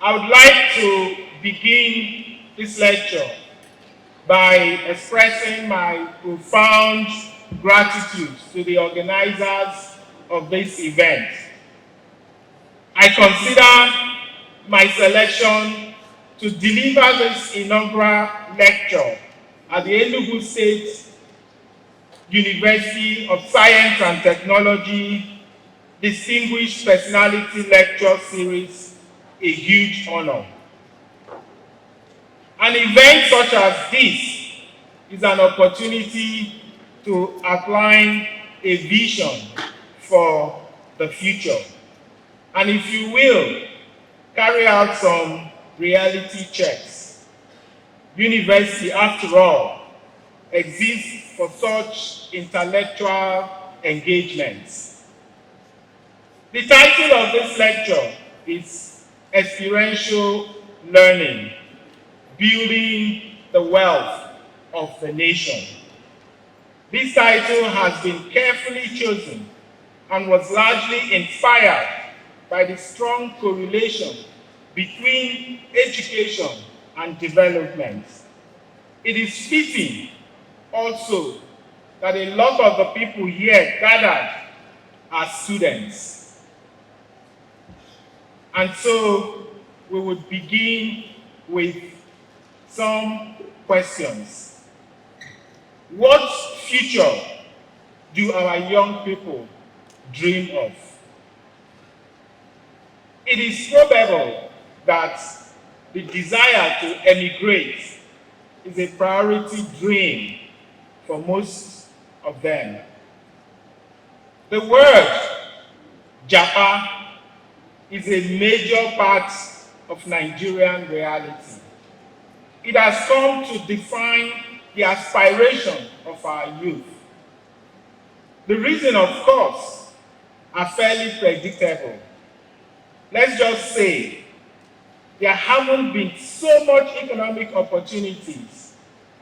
I would like to begin this lecture by expressing my profound gratitude to the organizers of this event. I consider my selection to deliver this inaugural lecture at the Enugu State University of Science and Technology Distinguished Personality Lecture Series a huge honor. An event such as this is an opportunity to outline a vision for the future, and if you will, carry out some reality checks. University, after all, exists for such intellectual engagements. The title of this lecture is Experiential Learning, Building the Wealth of the Nation. This title has been carefully chosen and was largely inspired by the strong correlation between education and development. It is fitting also that a lot of the people here gathered are students. And so we would begin with some questions. What future do our young people dream of? It is probable that the desire to emigrate is a priority dream for most of them. The word japa is a major part of Nigerian reality. It has come to define the aspiration of our youth. The reason, of course, are fairly predictable. Let's just say there haven't been so much economic opportunities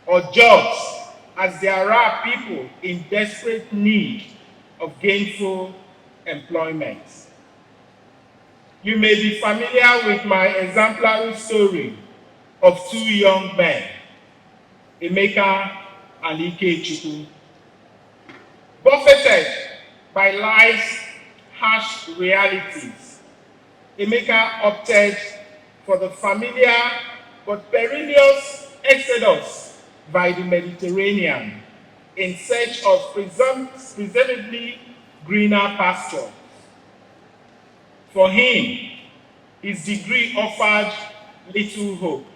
or jobs as there are people in desperate need of gainful employment. You may be familiar with my exemplary story of two young men, Emeka and Ikechukwu. Buffeted by life's harsh realities, Emeka opted for the familiar but perilous exodus by the Mediterranean in search of presumably greener pastures. For him, his degree offered little hope.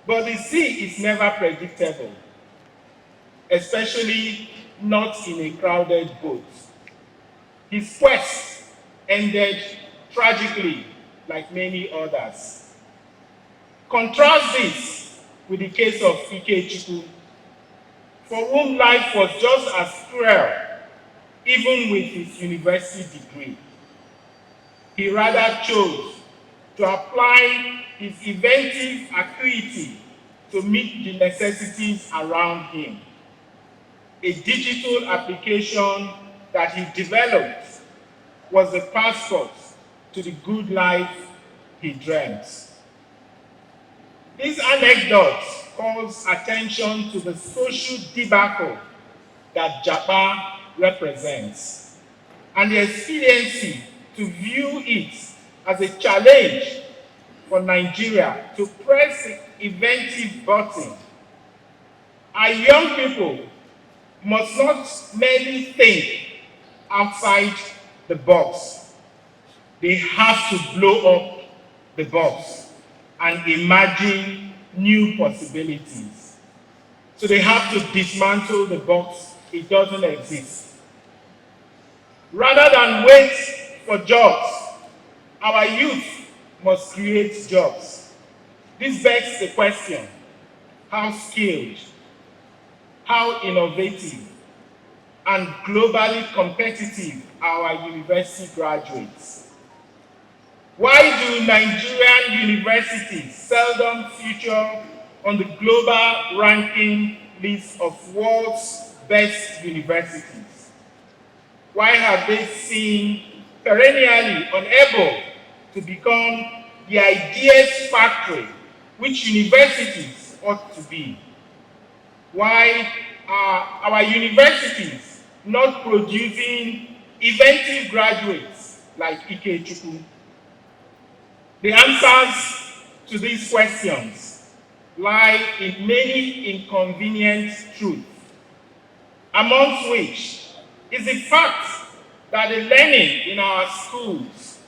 But the sea is never predictable, especially not in a crowded boat. His quest ended tragically, like many others. Contrast this with the case of Ikechukwu, for whom life was just as cruel, even with his university degree. He rather chose to apply his inventive acuity to meet the necessities around him. A digital application that he developed was the passport to the good life he dreamt. This anecdote calls attention to the social debacle that japa represents, and the expediency to view it as a challenge for Nigeria to press the inventive button. Our young people must not merely think outside the box. They have to blow up the box and imagine new possibilities. So they have to dismantle the box. It doesn't exist. Rather than wait for jobs, our youth must create jobs. This begs the question: how skilled, how innovative, and globally competitive are our university graduates? Why do Nigerian universities seldom feature on the global ranking list of world's best universities? Why have they seemed perennially unable to become the ideas factory which universities ought to be. Why are our universities not producing inventive graduates like Ikechukwu? The answers to these questions lie in many inconvenient truths, amongst which is the fact that the learning in our schools,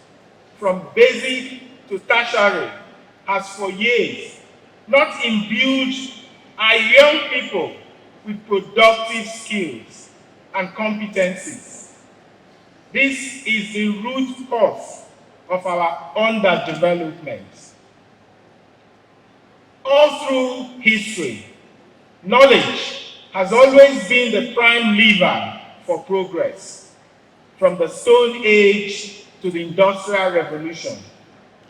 from basic to tertiary, has for years not imbued our young people with productive skills and competencies. This is the root cause of our underdevelopment. All through history, knowledge has always been the prime lever for progress, from the Stone Age to the Industrial Revolution.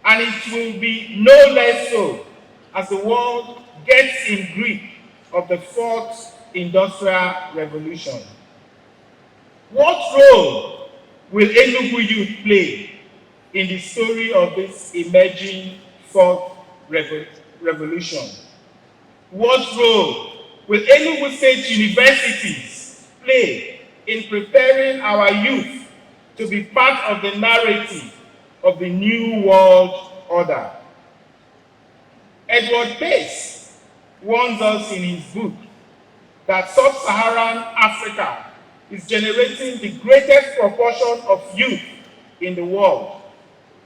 And it will be no less so as the world gets in grip of the Fourth Industrial Revolution. What role will Enugu youth play in the story of this emerging Fourth Revolution? What role will Enugu State universities play in preparing our youth to be part of the narrative of the New World Order? Edward Pace warns us in his book that sub-Saharan Africa is generating the greatest proportion of youth in the world,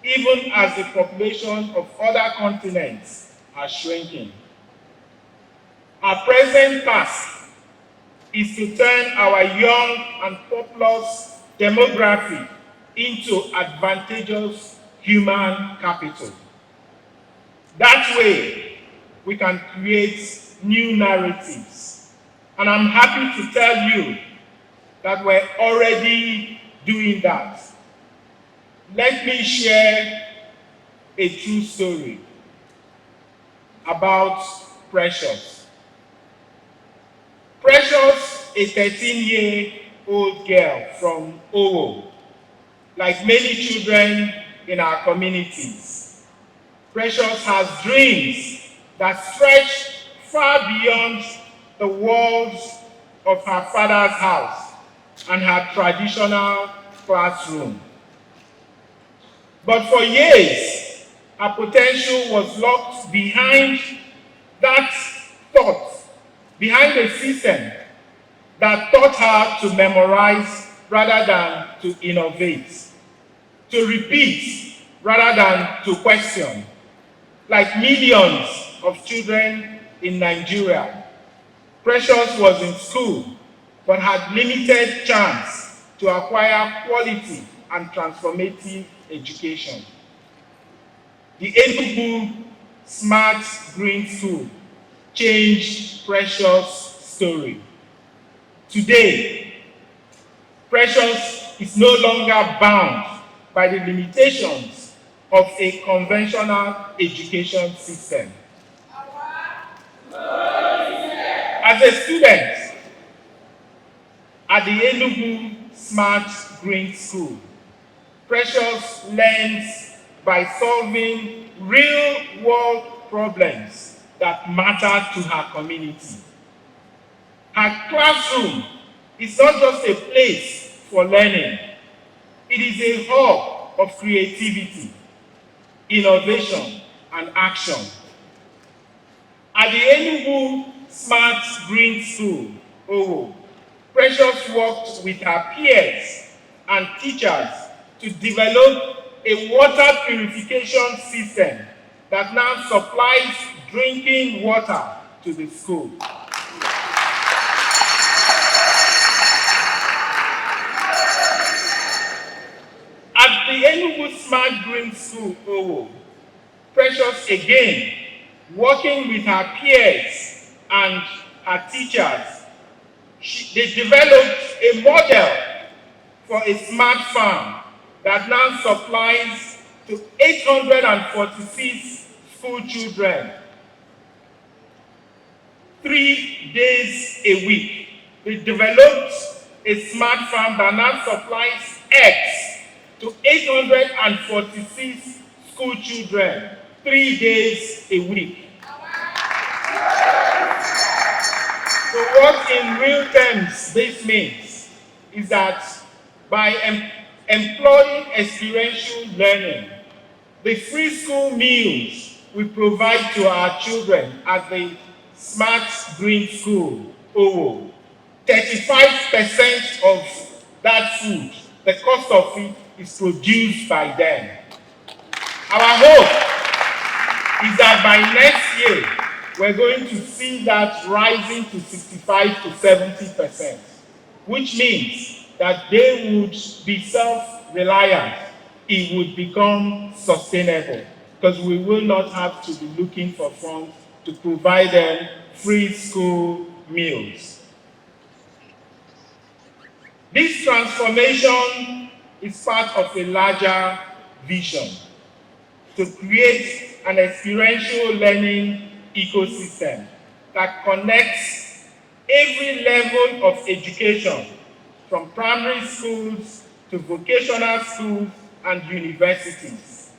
even as the population of other continents are shrinking. Our present task is to turn our young and populous demography into advantageous human capital. That way, we can create new narratives. And I'm happy to tell you that we're already doing that. Let me share a true story about Precious. Precious, a 13-year-old girl from Owo, like many children in our communities. Precious has dreams that stretch far beyond the walls of her father's house and her traditional classroom. But for years, her potential was locked behind that thought, behind a system that taught her to memorize rather than to innovate, to repeat rather than to question. Like millions of children in Nigeria, Precious was in school but had limited chance to acquire quality and transformative education. The Enugu Smart Green School changed Precious' story. Today, Precious is no longer bound by the limitations of a conventional education system. As a student at the Enugu Smart Green School, Precious learns by solving real-world problems that matter to her community. Her classroom is not just a place for learning, it is a hub of creativity, innovation, and action. At the Enugu Smart Green School, Owo, Precious worked with her peers and teachers to develop a water purification system that now supplies drinking water to the school. At the Enugu Smart Green School, Owo, Precious again, working with her peers and her teachers, they developed a model for a smart farm that now supplies to 846 school children 3 days a week. They developed a smart farm that now supplies eggs to 846 school children 3 days a week. So what in real terms this means is that by employing experiential learning, the free school meals we provide to our children at the Smart Green School, OWO, 35% of that food, the cost of it is produced by them. Our hope is that by next year, we're going to see that rising to 65 to 70%, which means that they would be self-reliant. It would become sustainable because we will not have to be looking for funds to provide them free school meals. This transformation is part of a larger vision to create an experiential learning ecosystem that connects every level of education, from primary schools to vocational schools and universities,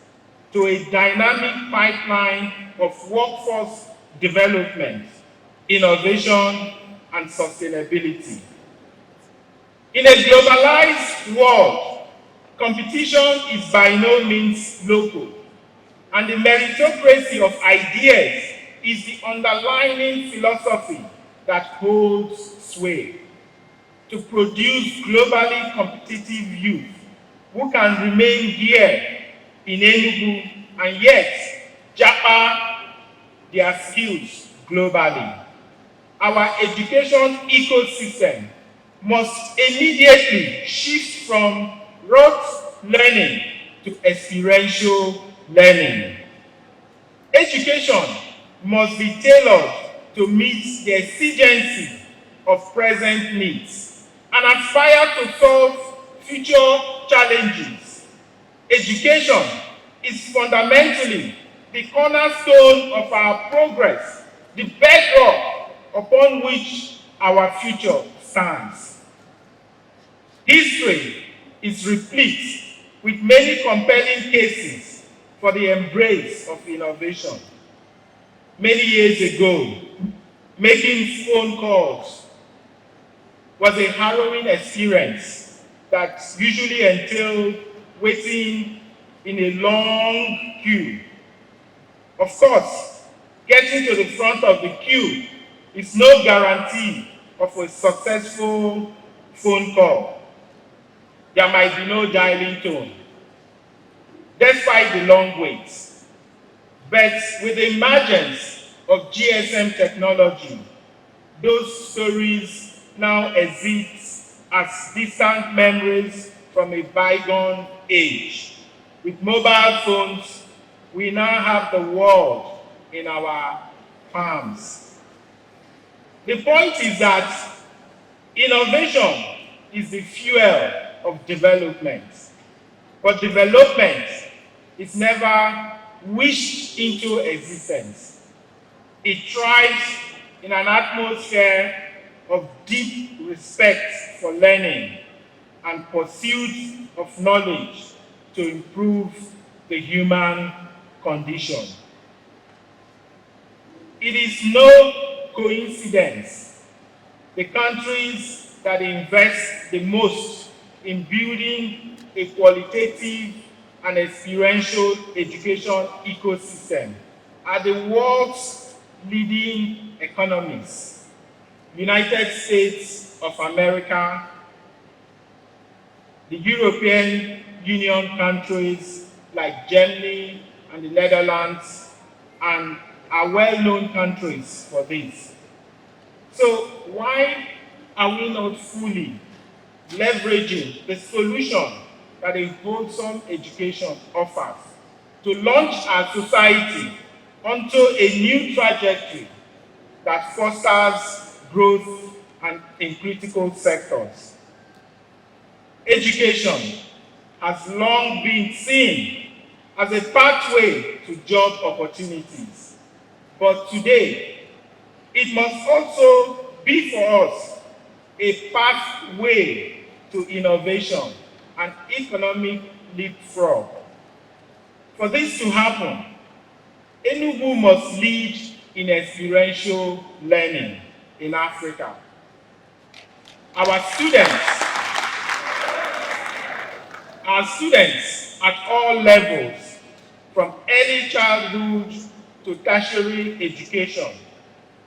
to a dynamic pipeline of workforce development, innovation, and sustainability. In a globalized world, competition is by no means local, and the meritocracy of ideas is the underlying philosophy that holds sway. To produce globally competitive youth who can remain here in Enugu and yet japa their skills globally. Our education ecosystem must immediately shift from rote learning to experiential learning. Education must be tailored to meet the exigency of present needs and aspire to solve future challenges. Education is fundamentally the cornerstone of our progress, the bedrock upon which our future stands. History is replete with many compelling cases for the embrace of innovation. Many years ago, making phone calls was a harrowing experience that usually entailed waiting in a long queue. Of course, getting to the front of the queue is no guarantee of a successful phone call. There might be no dialing tone, despite the long waits. But with the emergence of GSM technology, those stories now exist as distant memories from a bygone age. With mobile phones, we now have the world in our palms. The point is that innovation is the fuel of development, but development is never wished into existence. It thrives in an atmosphere of deep respect for learning and pursuit of knowledge to improve the human condition. It is no coincidence the countries that invest the most in building a qualitative and experiential education ecosystem are the world's leading economies: United States of America, the European Union countries like Germany and the Netherlands, and are well-known countries for this. So why are we not fully leveraging the solution that a wholesome education offers to launch our society onto a new trajectory that fosters growth and in critical sectors? Education has long been seen as a pathway to job opportunities, but today it must also be for us a pathway to innovation and economic leapfrog. For this to happen, Enugu must lead in experiential learning in Africa. Our students at all levels, from early childhood to tertiary education,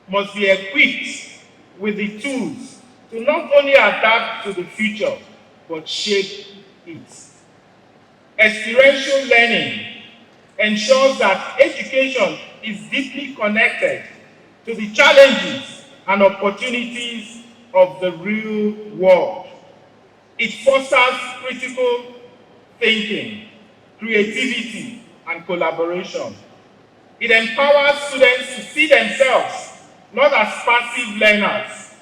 must be equipped with the tools to not only adapt to the future, but shape it. Experiential learning ensures that education is deeply connected to the challenges and opportunities of the real world. It fosters critical thinking, creativity, and collaboration. It empowers students to see themselves not as passive learners,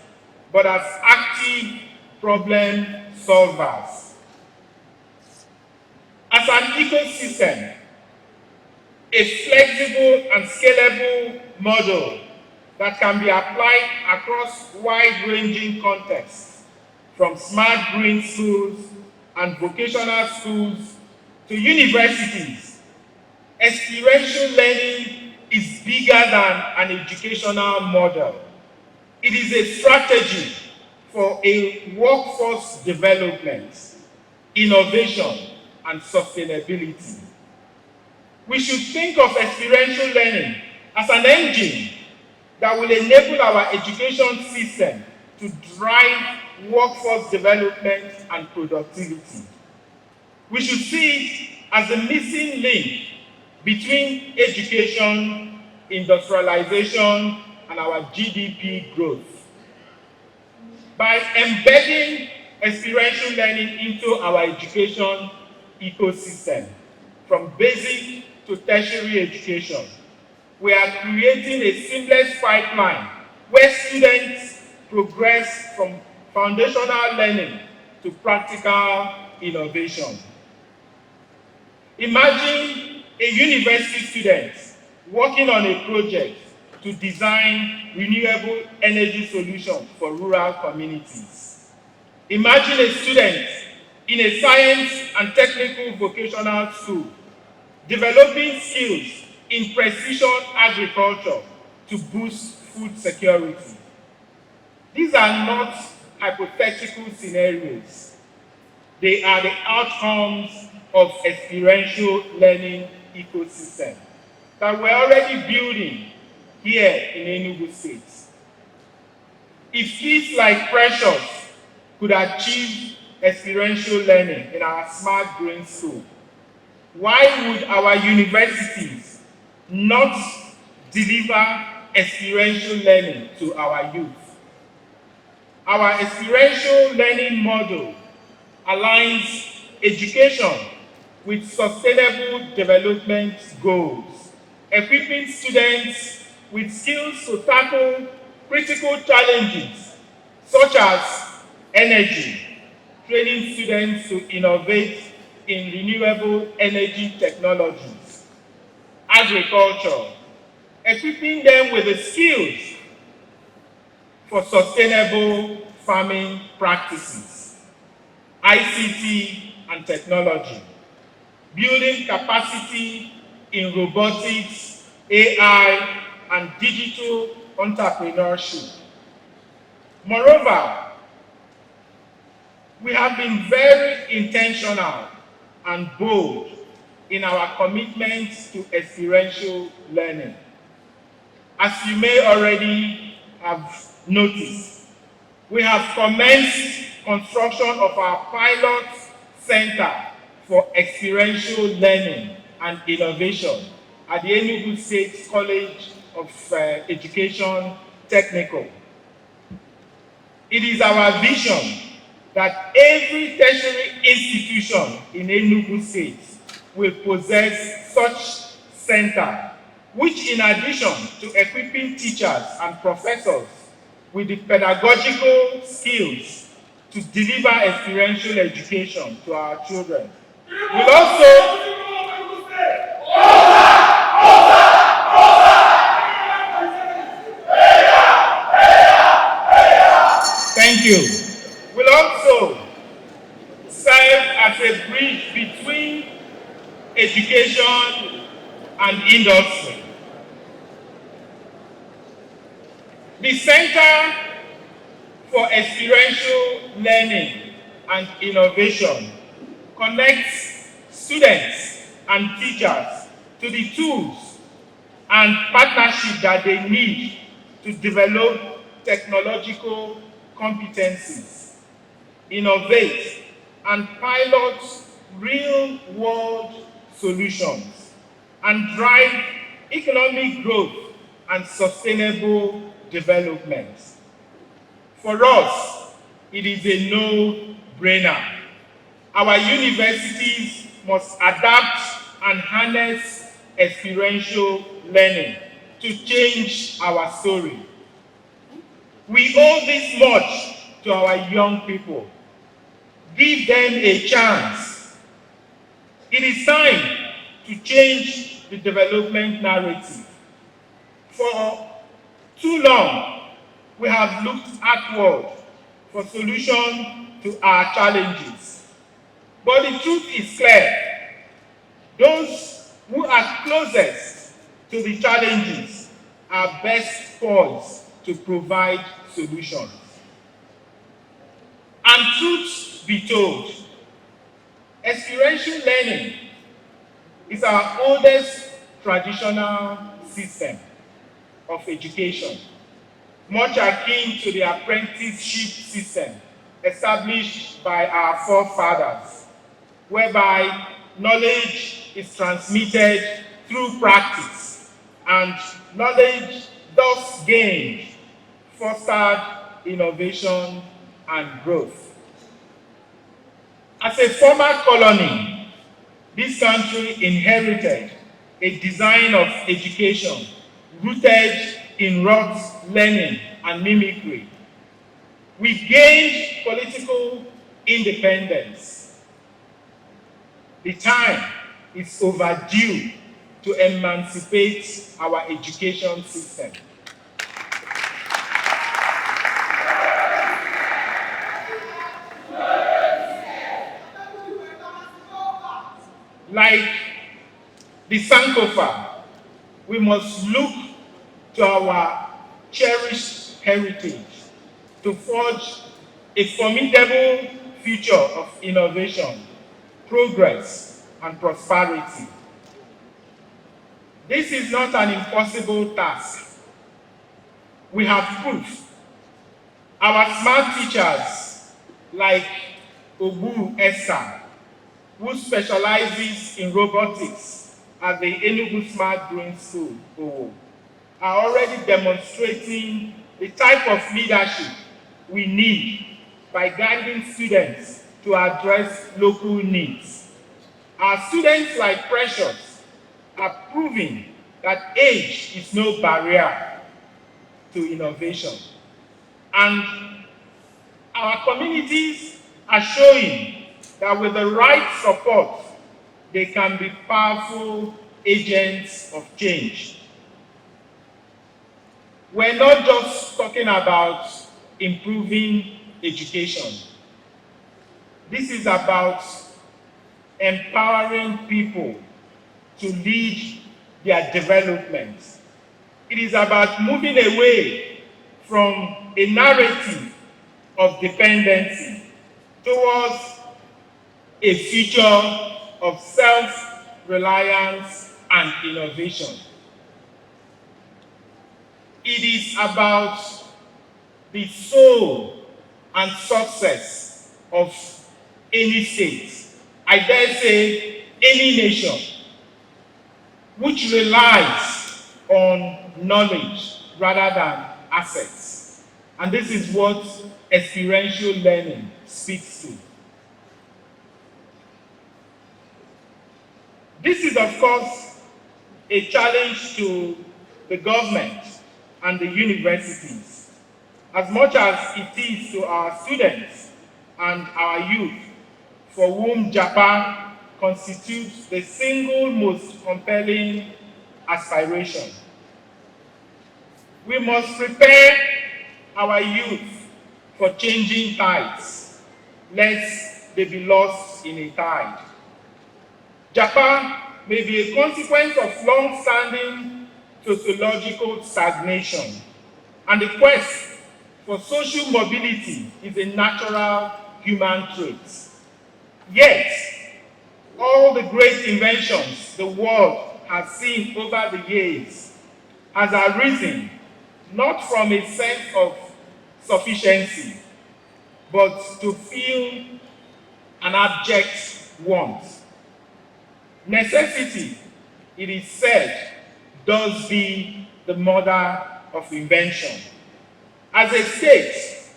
but as active problem solvers. As an ecosystem, a flexible and scalable model that can be applied across wide-ranging contexts, from smart green schools and vocational schools to universities. Experiential learning is bigger than an educational model. It is a strategy for a workforce development, innovation, and sustainability. We should think of experiential learning as an engine that will enable our education system to drive workforce development and productivity. We should see it as the missing link between education, industrialization, and our GDP growth. By embedding experiential learning into our education ecosystem, from basic to tertiary education, we are creating a seamless pipeline where students progress from foundational learning to practical innovation. Imagine a university student working on a project to design renewable energy solutions for rural communities. Imagine a student in a science and technical vocational school developing skills in precision agriculture to boost food security. These are not hypothetical scenarios. They are the outcomes of experiential learning ecosystem that we're already building here in Enugu State. If kids like Precious could achieve experiential learning in our smart green school, why would our universities not deliver experiential learning to our youth? Our experiential learning model aligns education with sustainable development goals, equipping students with skills to tackle critical challenges such as energy, training students to innovate in renewable energy technologies, agriculture, equipping them with the skills for sustainable farming practices, ICT and technology, building capacity in robotics, AI, and digital entrepreneurship. Moreover, we have been very intentional and bold in our commitment to experiential learning. As you may already have noticed, we have commenced construction of our pilot center for experiential learning and innovation at the Enugu State College of Education Technical. It is our vision that every tertiary institution in Enugu State will possess such center, which in addition to equipping teachers and professors with the pedagogical skills to deliver experiential education to our children, will also thank you. Will also serve as a bridge between education, and industry. The Center for Experiential Learning and Innovation connects students and teachers to the tools and partnership that they need to develop technological competencies, innovate, and pilot real-world solutions, and drive economic growth and sustainable development. For us, it is a no-brainer. Our universities must adapt and harness experiential learning to change our story. We owe this much to our young people. Give them a chance. It is time to change the development narrative. For too long, we have looked outward for solutions to our challenges. But the truth is clear. Those who are closest to the challenges are best poised to provide solutions. And truth be told, experiential learning is our oldest traditional system of education, much akin to the apprenticeship system established by our forefathers, whereby knowledge is transmitted through practice, and knowledge thus gained fostered innovation and growth. As a former colony, this country inherited a design of education rooted in rote learning and mimicry. We gained political independence. The time is overdue to emancipate our education system. Like the Sankofa, we must look to our cherished heritage to forge a formidable future of innovation, progress, and prosperity. This is not an impossible task. We have proof. Our smart teachers, like Obu Esther, who specializes in robotics at the Enugu Smart Growing School, are already demonstrating the type of leadership we need by guiding students to address local needs. Our students, like Precious, are proving that age is no barrier to innovation. And our communities are showing that with the right support, they can be powerful agents of change. We're not just talking about improving education. This is about empowering people to lead their development. It is about moving away from a narrative of dependency towards a future of self-reliance and innovation. It is about the soul and success of any state, I dare say any nation, which relies on knowledge rather than assets. And this is what experiential learning speaks to. This is, of course, a challenge to the government and the universities, as much as it is to our students and our youth, for whom japa constitutes the single most compelling aspiration. We must prepare our youth for changing tides, lest they be lost in a tide. Japa may be a consequence of long-standing sociological stagnation, and the quest for social mobility is a natural human trait. Yet, all the great inventions the world has seen over the years has arisen not from a sense of sufficiency, but to feel an abject want. Necessity, it is said, does be the mother of invention. As a state,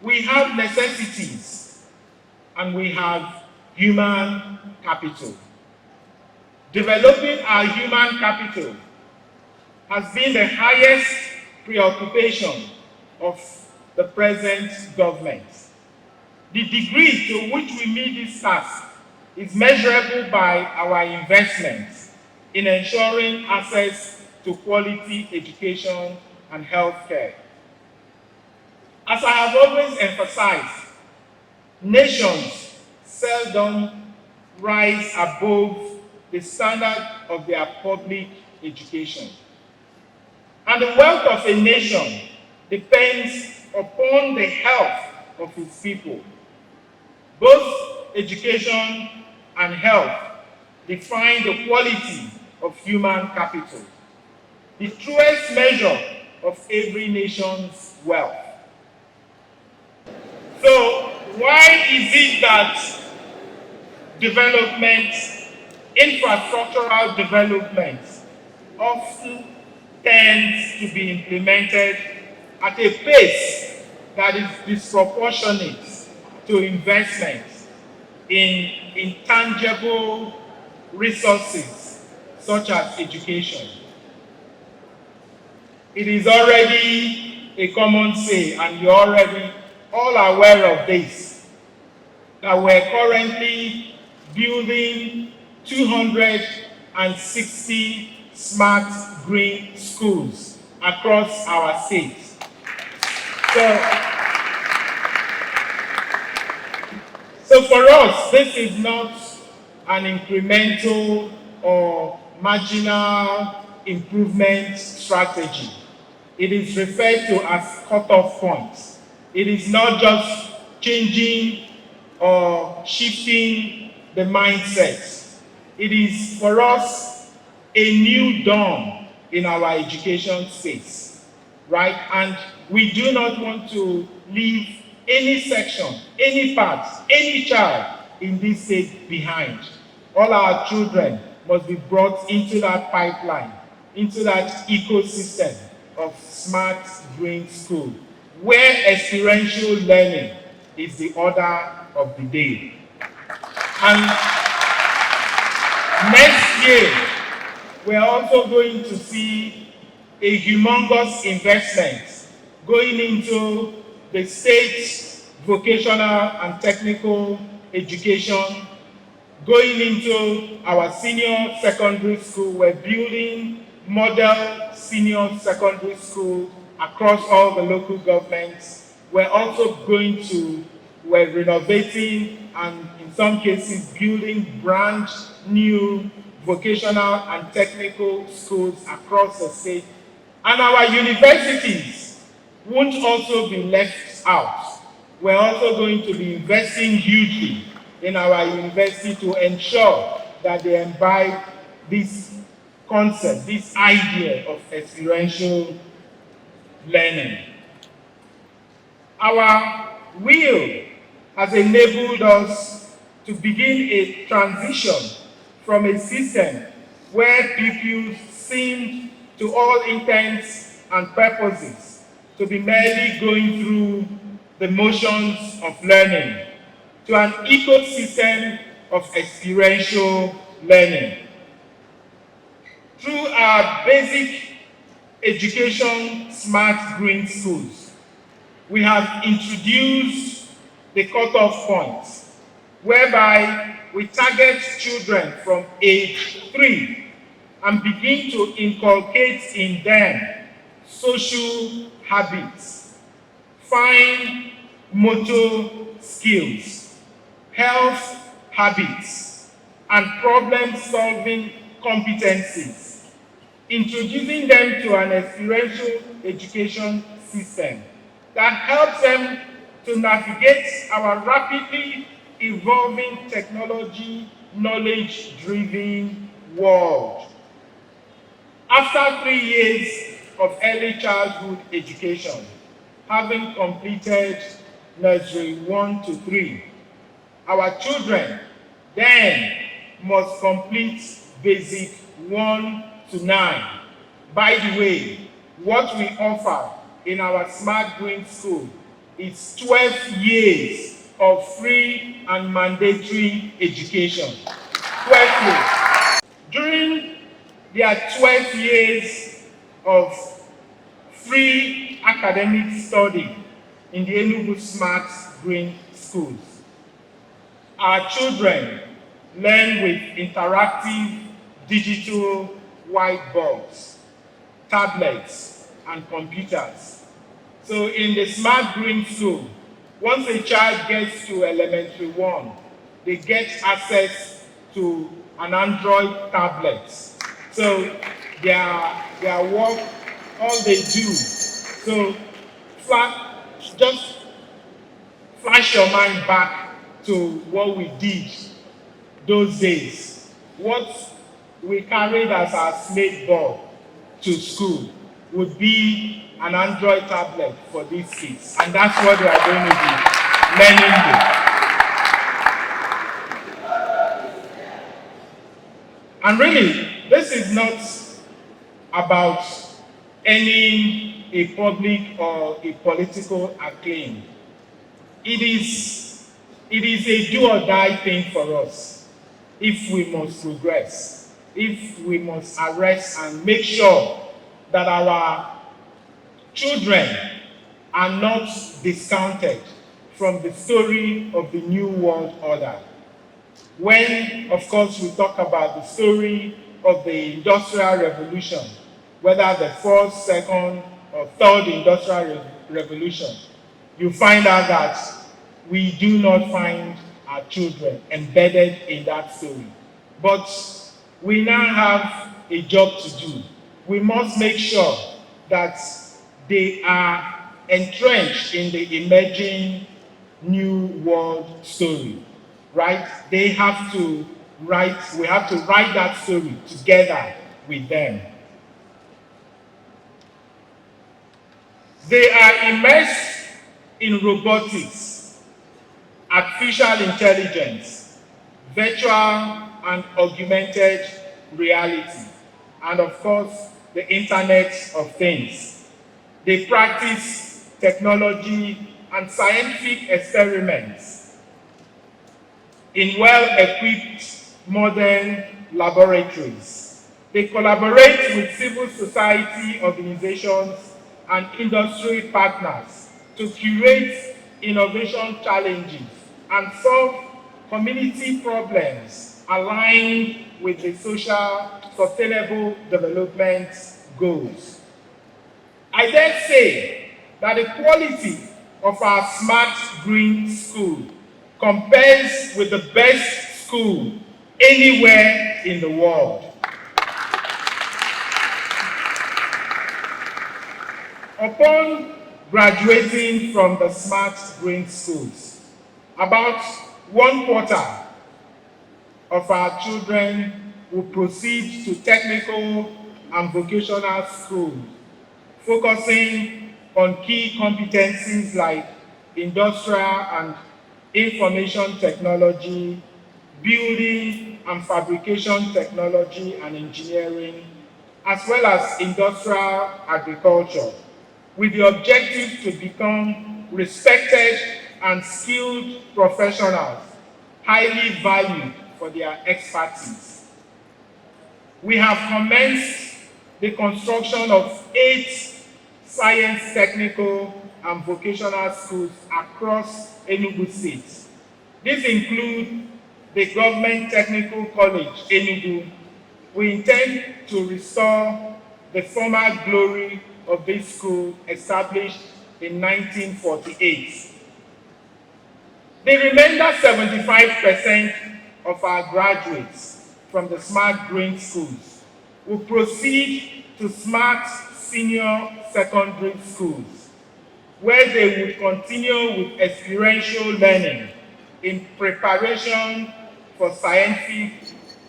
we have necessities and we have human capital. Developing our human capital has been the highest preoccupation of the present government. The degree to which we meet this task is measurable by our investments in ensuring access to quality education and healthcare. As I have always emphasized, nations seldom rise above the standard of their public education. And the wealth of a nation depends upon the health of its people. Both education and health define the quality of human capital, the truest measure of every nation's wealth. So, why is it that development, infrastructural development, often tends to be implemented at a pace that is disproportionate to investments in intangible resources such as education? It is already a common say, and you're already all aware of this, that we're currently building 260 smart green schools across our state. So for us, this is not an incremental or marginal improvement strategy. It is referred to as cutoff points. It is not just changing or shifting the mindset. It is for us a new dawn in our education space, right? And we do not want to leave any section, any part, any child in this state behind. All our children must be brought into that pipeline, into that ecosystem of smart green school, where experiential learning is the order of the day. And next year, we're also going to see a humongous investment going into the state's vocational and technical education, going into our senior secondary school. We're building model senior secondary school across all the local governments. We're also we're renovating and in some cases building brand new vocational and technical schools across the state. And our universities won't also be left out. We're also going to be investing hugely in our university to ensure that they imbibe this concept, this idea of experiential learning. Our will has enabled us to begin a transition from a system where pupils seemed, to all intents and purposes, to be merely going through the motions of learning, to an ecosystem of experiential learning. Through our basic education smart green schools, we have introduced the cutoff points, whereby we target children from age 3 and begin to inculcate in them social habits, fine motor skills, health habits, and problem-solving competencies, introducing them to an experiential education system that helps them to navigate our rapidly evolving technology, knowledge-driven world. After 3 years of early childhood education, having completed nursery 1 to 3, our children then must complete basic 1 to 9. By the way, what we offer in our Smart Green School is 12 years of free and mandatory education. 12 years. During their 12 years of free academic study in the Enugu Smart Green Schools, our children learn with interactive digital whiteboards, tablets, and computers. So in the Smart Green School, once a child gets to elementary 1, they get access to an Android tablet. So their work, all they do, so just flash your mind back to what we did those days. What we carried as our slate board to school would be an Android tablet for these kids, and that's what they are going to be learning with. And really, this is not about any a public or a political acclaim. It is a do or die thing for us if we must progress, if we must arrest and make sure that our children are not discounted from the story of the New World Order. When, of course, we talk about the story of the Industrial Revolution, whether the first, second, or third Industrial Revolution, you find out that we do not find our children embedded in that story. But we now have a job to do. We must make sure that they are entrenched in the emerging New World story, right? We have to write that story together with them. They are immersed in robotics, artificial intelligence, virtual and augmented reality, and of course, the Internet of Things. They practice technology and scientific experiments in well-equipped modern laboratories. They collaborate with civil society organizations and industry partners to curate innovation challenges and solve community problems aligned with the social sustainable development goals. I dare say that the quality of our Smart Green School compares with the best school anywhere in the world. Upon graduating from the Smart Green Schools, about 1/4 of our children will proceed to technical and vocational schools, focusing on key competencies like industrial and information technology, building and fabrication technology and engineering, as well as industrial agriculture, with the objective to become respected and skilled professionals, highly valued for their expertise. We have commenced the construction of 8 science, technical, and vocational schools across Enugu State. These include the Government Technical College, Enugu. We intend to restore the former glory of this school established in 1948. The remainder 75% of our graduates from the Smart Green Schools will proceed to Smart Senior Secondary Schools, where they would continue with experiential learning in preparation for scientific,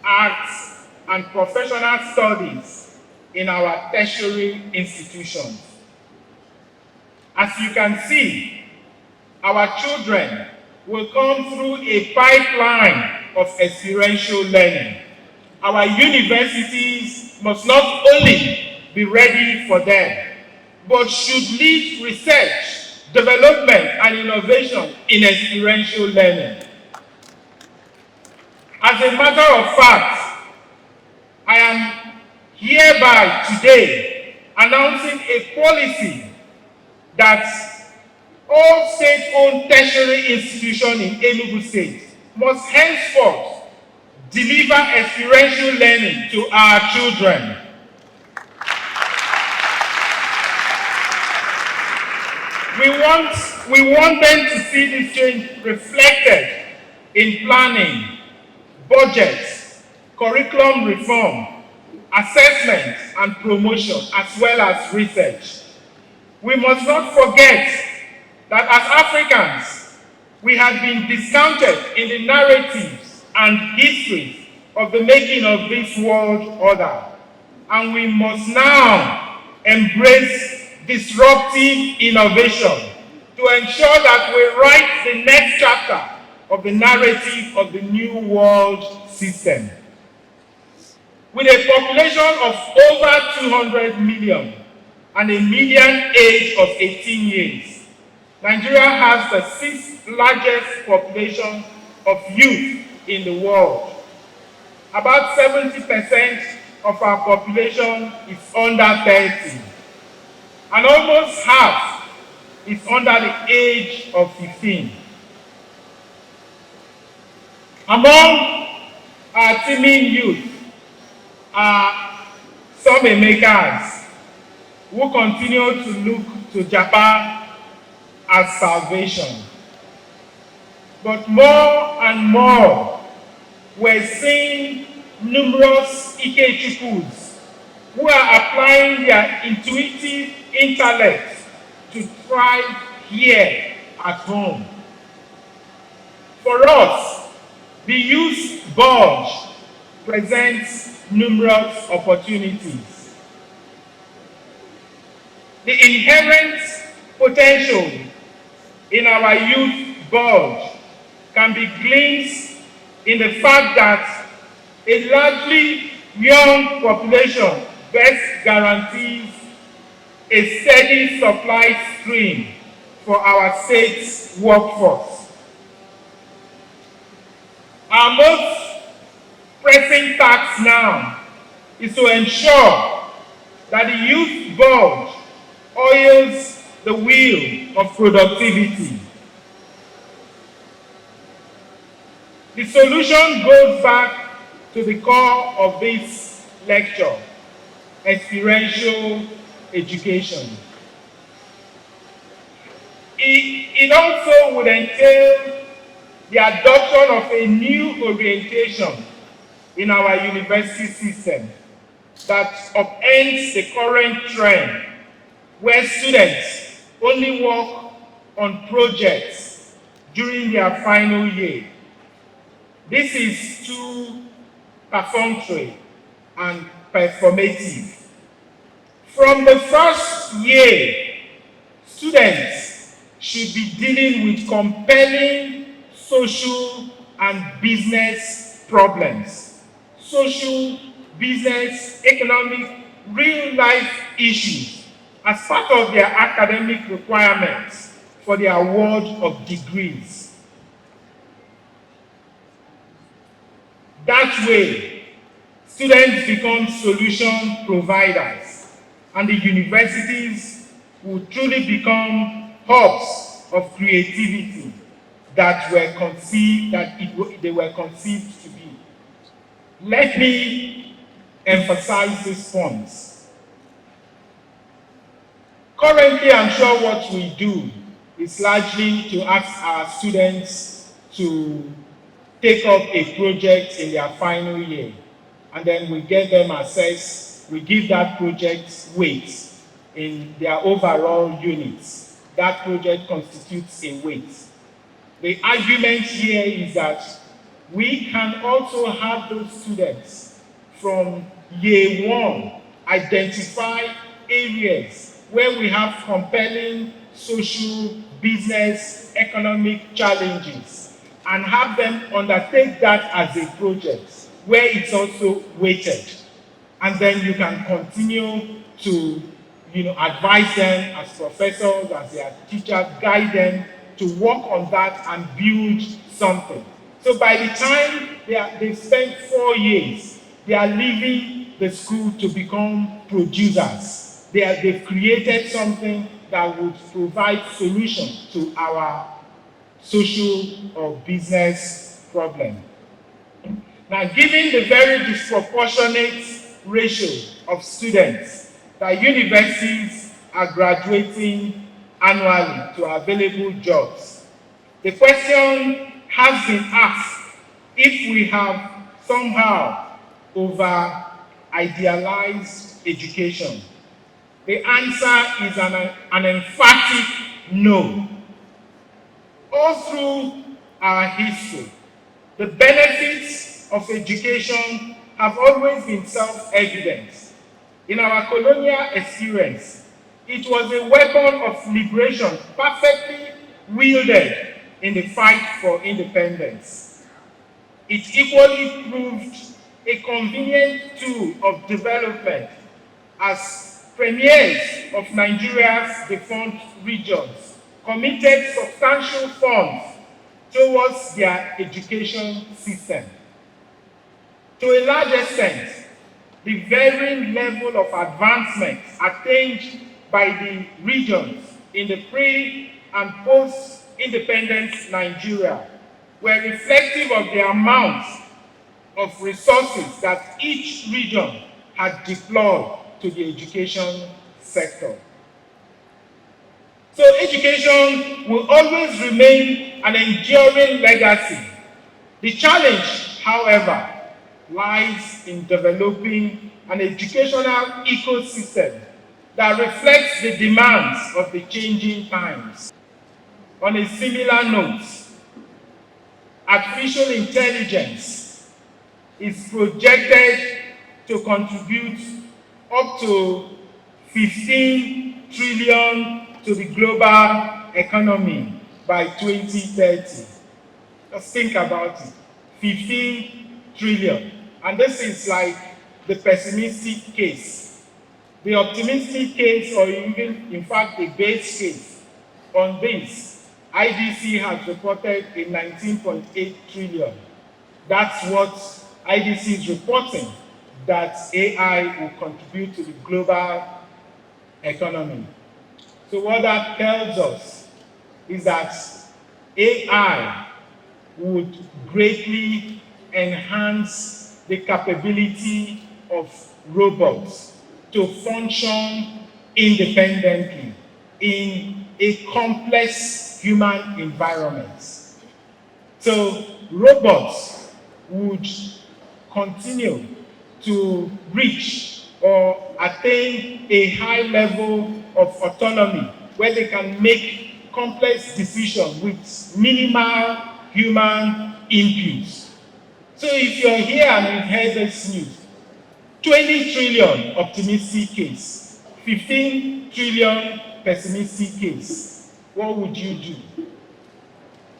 arts, and professional studies in our tertiary institutions. As you can see, our children will come through a pipeline of experiential learning. Our universities must not only be ready for them, but should lead research, development, and innovation in experiential learning. As a matter of fact, I am hereby today announcing a policy that all state-owned tertiary institutions in Enugu State must henceforth deliver experiential learning to our children. We want them to see this change reflected in planning, budgets, curriculum reform, assessment and promotion, as well as research. We must not forget that as Africans, we have been discounted in the narratives and histories of the making of this world order. And we must now embrace disruptive innovation to ensure that we write the next chapter of the narrative of the new world system. With a population of over 200 million and a median age of 18 years, Nigeria has the 6th largest population of youth in the world. About 70% of our population is under 30, and almost half is under the age of 15. Among our teeming youth are some makers who continue to look to japa as salvation. But more and more, we're seeing numerous Ikechukwus who are applying their intuitive intellect to thrive here at home. For us, the youth bulge presents numerous opportunities. The inherent potential in our youth bulge can be glimpsed in the fact that a largely young population best guarantees a steady supply stream for our state's workforce. Our most pressing task now is to ensure that the youth bulge oils the wheel of productivity. The solution goes back to the core of this lecture: experiential education. It also would entail the adoption of a new orientation in our university system that upends the current trend where students only work on projects during their final year. This is too perfunctory and performative. From the first year, students should be dealing with compelling social and business problems, social, business, economic, real-life issues as part of their academic requirements for the award of degrees. That way, students become solution providers, and the universities will truly become hubs of creativity that they were conceived to be. Let me emphasize these points. Currently, I'm sure what we do is largely to ask our students to take up a project in their final year. and then we get them assessed. We give that project weight in their overall units. That project constitutes a weight. The argument here is that we can also have those students from year one identify areas where we have compelling social, business, economic challenges and have them undertake that as a project where it's also weighted. And then you can continue to advise them as professors, as their teachers, guide them to work on that and build something. So by the time they've spent 4 years, they are leaving the school to become producers. They've created something that would provide solution to our social or business problem. Now, given the very disproportionate ratio of students that universities are graduating annually to available jobs, the question has been asked if we have somehow over-idealized education. The answer is an emphatic no. All through our history, the benefits of education have always been self-evident. In our colonial experience, it was a weapon of liberation perfectly wielded in the fight for independence. It equally proved a convenient tool of development as premiers of Nigeria's defunct regions committed substantial funds towards their education system. To a large extent, the varying level of advancement attained by the regions in the pre- and post-independence Nigeria were reflective of the amount of resources that each region had deployed to the education sector. So education will always remain an enduring legacy. The challenge, however, lies in developing an educational ecosystem that reflects the demands of the changing times. On a similar note, artificial intelligence is projected to contribute up to 15 trillion to the global economy by 2030. Just think about it, 15 trillion. And this is like the pessimistic case. The optimistic case, or even, in fact, the base case on this, IDC has reported a 19.8 trillion. That's what IDC is reporting that AI will contribute to the global economy. So what that tells us is that AI would greatly enhance the capability of robots to function independently in a complex human environment. So robots would continue to reach or attain a high level of autonomy where they can make complex decisions with minimal human inputs. So if you're here and you've heard this news, 20 trillion optimistic case, 15 trillion pessimistic case, what would you do?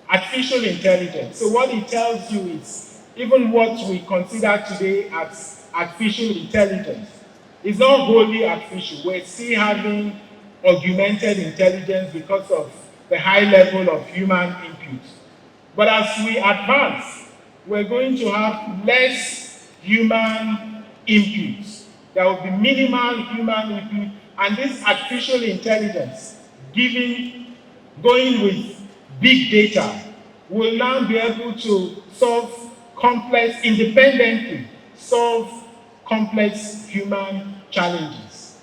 Artificial intelligence. So what it tells you is, even what we consider today as artificial intelligence is not wholly artificial. We're still having augmented intelligence because of the high level of human input. But as we advance, we're going to have less human input. There will be minimal human input, and this artificial intelligence, going with big data, will now be able to independently solve complex human challenges.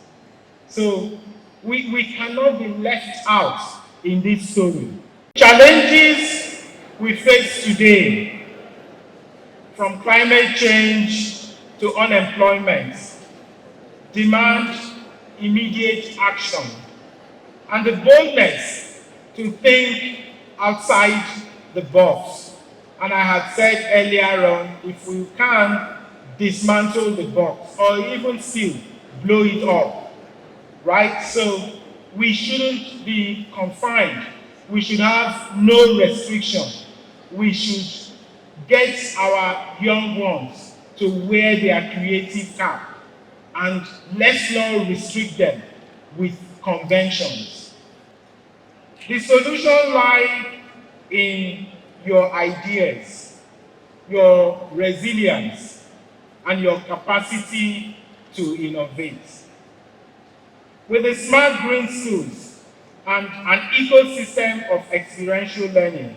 So we cannot be left out in this story. Challenges we face today, from climate change to unemployment demand immediate action and the boldness to think outside the box. And I had said earlier on, if we can dismantle the box or even still blow it up, right? So we shouldn't be confined. We should have no restriction. We should get our young ones to wear their creative cap, and let's not restrict them with conventions. The solution lies in your ideas, your resilience, and your capacity to innovate. With the smart green schools and an ecosystem of experiential learning,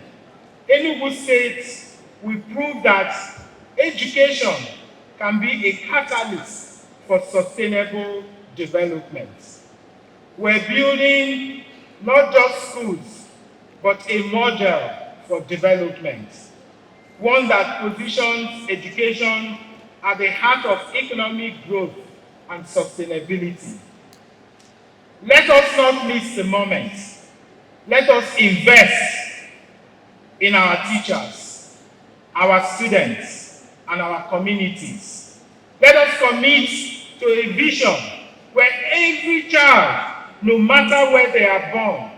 Enugu State will prove that education can be a catalyst for sustainable development. We're building not just schools, but a model for development, one that positions education at the heart of economic growth and sustainability. Let us not miss the moment. Let us invest in our teachers, our students, and our communities. Let us commit to a vision where every child, no matter where they are born,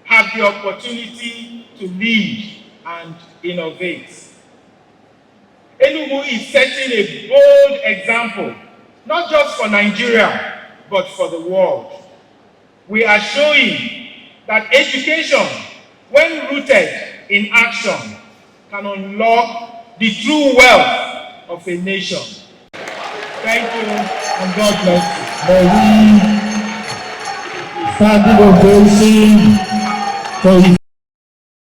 have the opportunity to lead and innovate. Enugu is setting a bold example, not just for Nigeria, but for the world. We are showing that education, when rooted in action, can unlock the true wealth of a nation. Thank you, and God bless you. May we stand in ovation for his